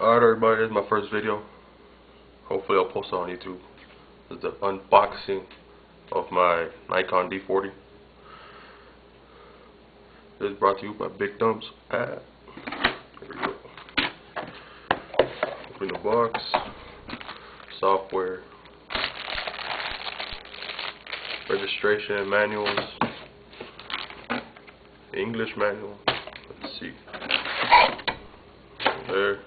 Alright everybody, this is my first video. Hopefully I'll post it on YouTube. This is the unboxing of my Nikon D40. This is brought to you by Big Thumbs. Here we go. Open the box. Software. Registration manuals. English manual. Let's see. There.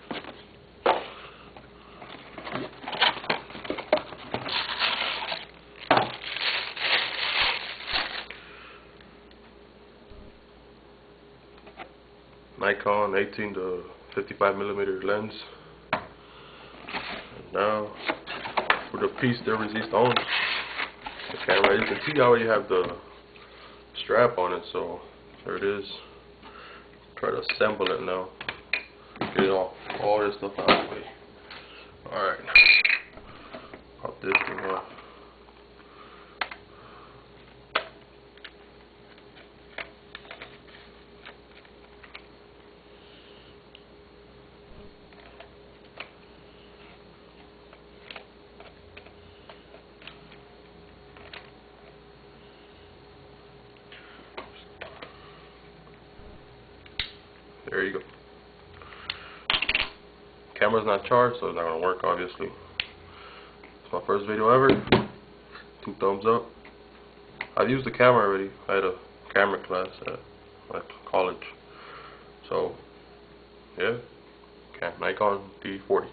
Nikon 18 to 55mm lens. And now for the piece de resistance, the camera. You can see I already have the strap on it, so there it is. Try to assemble it now. Get all this stuff out of the way. Alright. Pop this thing off. There you go. Camera's not charged, so it's not gonna work, obviously. It's my first video ever. 2 thumbs up. I've used the camera already. I had a camera class at my college. So, yeah. Nikon D40.